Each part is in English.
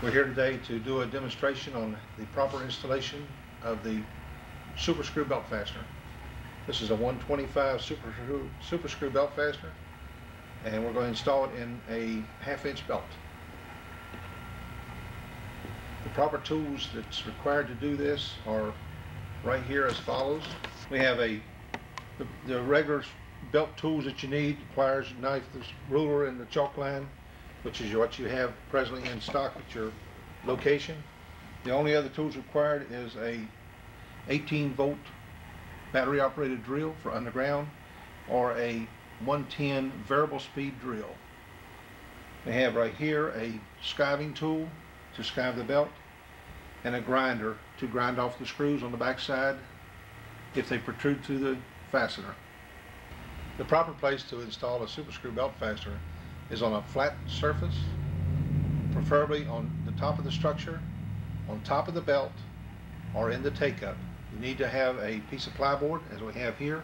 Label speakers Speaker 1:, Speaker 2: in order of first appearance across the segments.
Speaker 1: We're here today to do a demonstration on the proper installation of the super screw belt fastener. This is a 125 super screw belt fastener, and we're going to install it in a 1/2 inch belt. The proper tools that's required to do this are right here as follows. We have the regular belt tools that you need: pliers, knife, the ruler, and the chalk line, which is what you have presently in stock at your location. The only other tools required is a 18-volt battery operated drill for underground, or a 110 variable speed drill. We have right here a skiving tool to skive the belt, and a grinder to grind off the screws on the back side if they protrude through the fastener. The proper place to install a super screw belt fastener is on a flat surface, preferably on the top of the structure, on top of the belt, or in the take-up. You need to have a piece of plyboard, as we have here,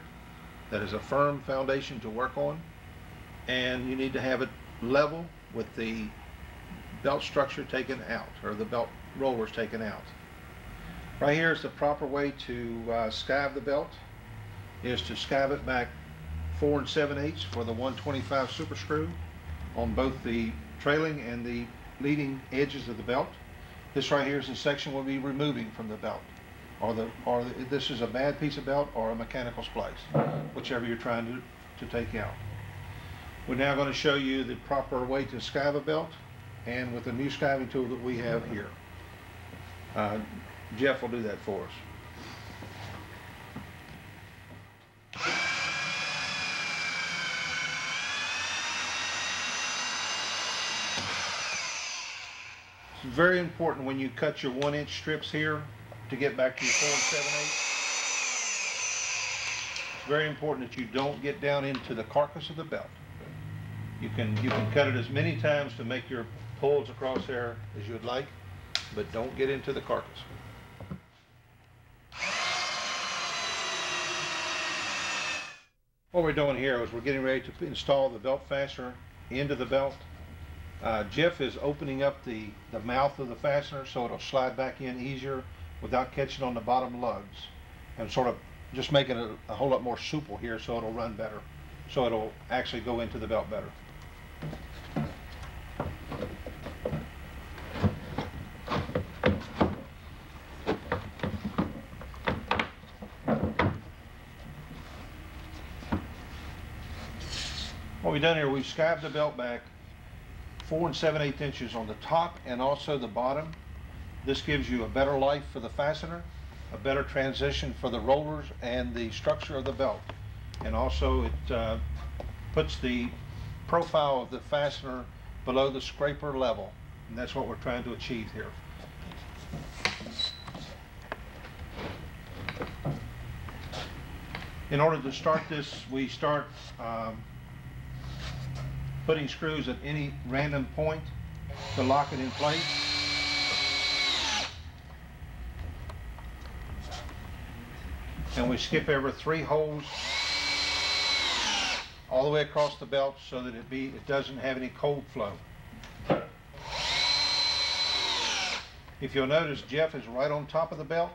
Speaker 1: that is a firm foundation to work on, and you need to have it level with the belt structure taken out, or the belt rollers taken out. Right here is the proper way to skive the belt, is to skive it back 4 7/8 for the 125 super screw on both the trailing and the leading edges of the belt. This right here is the section we'll be removing from the belt, or this is a bad piece of belt or a mechanical splice, whichever you're trying to take out. We're now going to show you the proper way to skive a belt, and with the new skiving tool that we have here. Jeff will do that for us. It's very important when you cut your 1-inch strips here to get back to your 4 7/8. It's very important that you don't get down into the carcass of the belt. You can cut it as many times to make your pulls across there as you would like, but don't get into the carcass. What we're doing here is we're getting ready to install the belt fastener into the belt. Jeff is opening up the mouth of the fastener so it'll slide back in easier without catching on the bottom lugs, and sort of just making it a whole lot more supple here so it'll run better, so it'll actually go into the belt better. What we've done here, we've skived the belt back 4 7/8 inches on the top and also the bottom. This gives you a better life for the fastener, a better transition for the rollers and the structure of the belt, and also it puts the profile of the fastener below the scraper level, and that's what we're trying to achieve here. In order to start this, we start putting screws at any random point to lock it in place. And we skip over 3 holes all the way across the belt so that it doesn't have any cold flow. If you'll notice, Jeff is right on top of the belt,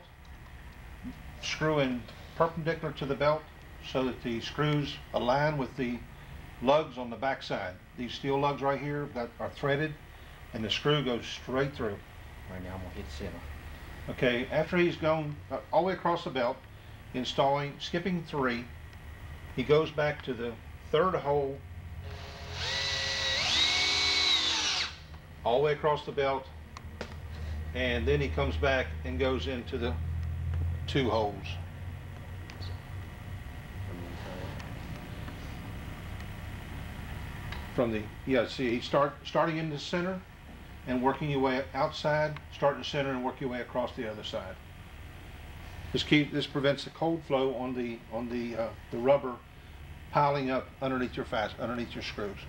Speaker 1: screwing perpendicular to the belt so that the screws align with the lugs on the back side. These steel lugs right here are threaded, and the screw goes straight through.
Speaker 2: Right now I'm gonna hit center.
Speaker 1: Okay, after he's gone all the way across the belt, skipping 3, he goes back to the 3rd hole, all the way across the belt, and then he comes back and goes into the 2 holes. He's starting in the center and working your way outside, start in the center and work your way across the other side. This prevents the cold flow on the rubber piling up underneath your screws.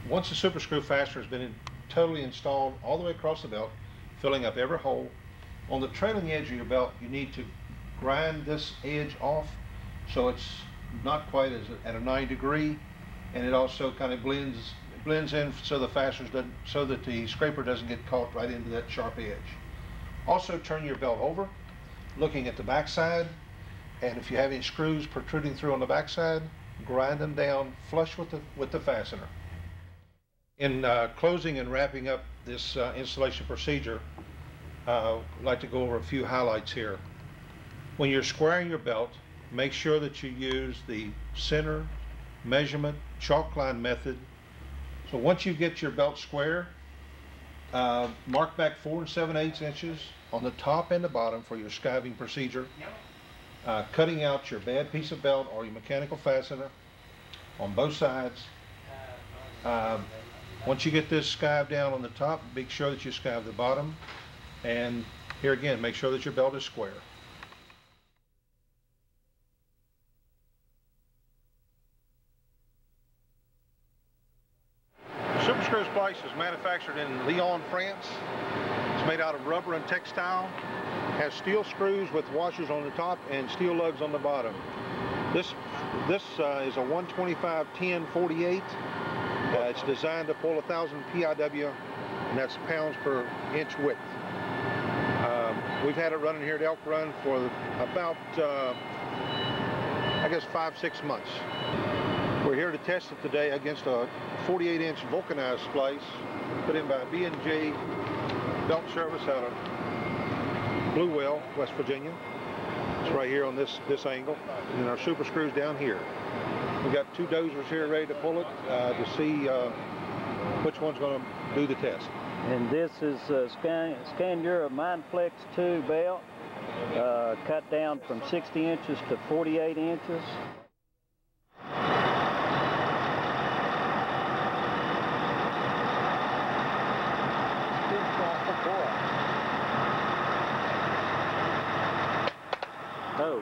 Speaker 1: Once the super screw fastener has been totally installed all the way across the belt, filling up every hole, on the trailing edge of your belt, you need to grind this edge off so it's not quite at a 90 degree, and it also kind of blends blends in so the fasteners doesn't, so that the scraper doesn't get caught right into that sharp edge. Also turn your belt over, looking at the back side, and if you have any screws protruding through on the back side, grind them down flush with the fastener. In closing and wrapping up this installation procedure, I'd like to go over a few highlights here. When you're squaring your belt, make sure that you use the center measurement chalk line method. So once you get your belt square, mark back 4 7/8 inches on the top and the bottom for your skiving procedure, cutting out your bad piece of belt or your mechanical fastener on both sides. Once you get this skive down on the top, make sure that you skive the bottom, and here again, make sure that your belt is square. Super screw splice is manufactured in Lyon, France. It's made out of rubber and textile. Has steel screws with washers on the top and steel lugs on the bottom. This is a 125-10-48. It's designed to pull 1,000 PIW, and that's pounds per inch width. We've had it running here at Elk Run for about, I guess, 5-6 months. We're here to test it today against a 48-inch vulcanized splice put in by B&J Belt Service out of Bluewell, West Virginia. It's right here on this angle, and our super screws down here. We've got 2 dozers here ready to pull it to see which one's going to do the test.
Speaker 2: And this is Scandura Mindflex 2 belt, cut down from 60 inches to 48 inches. Oh,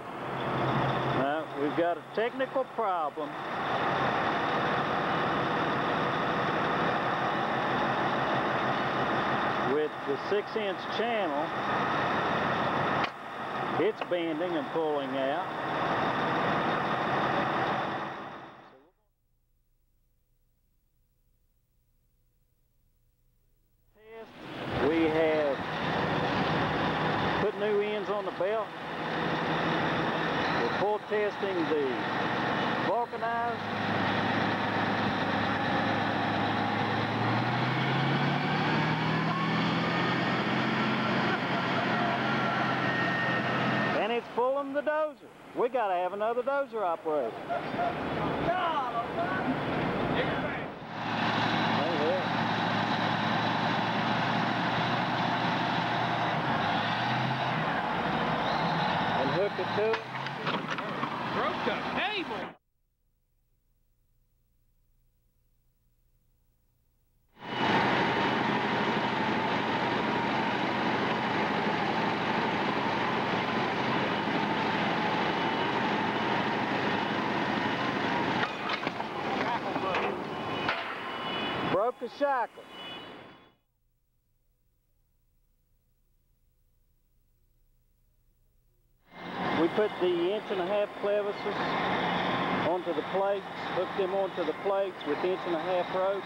Speaker 2: now we've got a technical problem. With the 6-inch channel, it's bending and pulling out. We have put new ends on the belt. We're pull testing the vulcanized. And it's pulling the dozer. We got to have another dozer operator. And hook it to it.
Speaker 3: Broke the cable.
Speaker 2: Broke the shackle. We put the 1.5-inch clevises onto the plates, hooked them onto the plates with 1.5-inch ropes.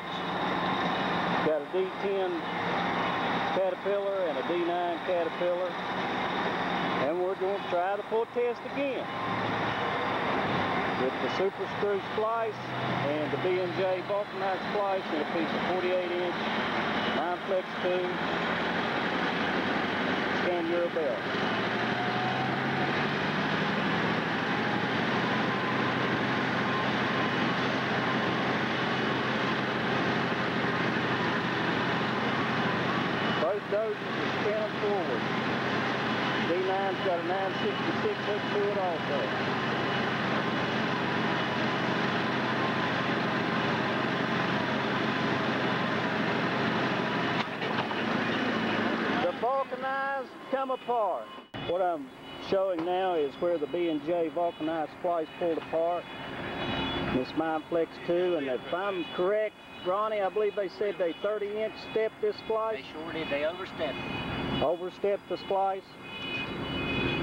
Speaker 2: Got a D10 Caterpillar and a D9 Caterpillar. And we're going to try the pull test again with the super screw splice and the B&J vulcanized splice and a piece of 48-inch Mindflex 2 Scandura belt. Both dozers are spinning forward. D9's got a 966 hook to it also. Vulcanized come apart. What I'm showing now is where the B&J vulcanized splice pulled apart. This Mindflex 2, and if I'm correct, Ronnie, I believe they said they 30-inch stepped this splice.
Speaker 4: They sure did. They overstepped it.
Speaker 2: Overstepped the splice.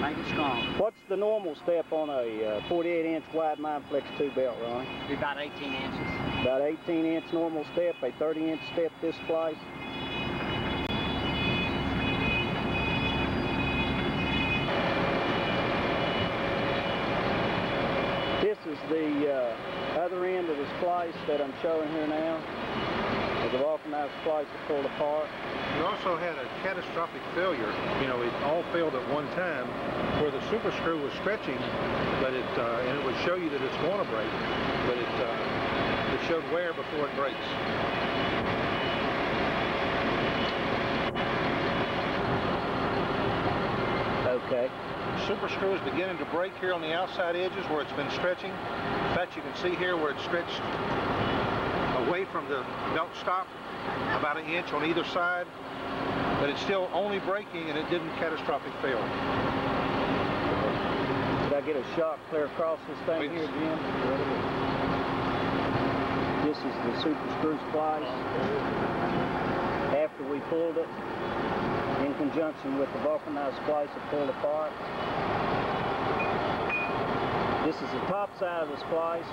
Speaker 4: Make it strong.
Speaker 2: What's the normal step on a 48-inch wide Mindflex 2 belt, Ronnie?
Speaker 4: Be about 18 inches.
Speaker 2: About 18-inch normal step, a 30-inch step this splice. This is the other end of the splice that I'm showing here now. The vulcanized splice is pulled apart.
Speaker 1: We also had a catastrophic failure. You know, it all failed at one time where the super screw was stretching, but and it would show you that it's going to break, but it showed wear before it breaks.
Speaker 2: Okay.
Speaker 1: Super screw is beginning to break here on the outside edges where it's been stretching. In fact, you can see here where it's stretched away from the belt stop, about an inch on either side, but it's still only breaking and it didn't catastrophic fail.
Speaker 2: Did I get a shock clear across this thing here, Jim? This is the super screw splice. After we pulled it, in conjunction with the vulcanized splice, it pulled apart. This is the top side of the splice.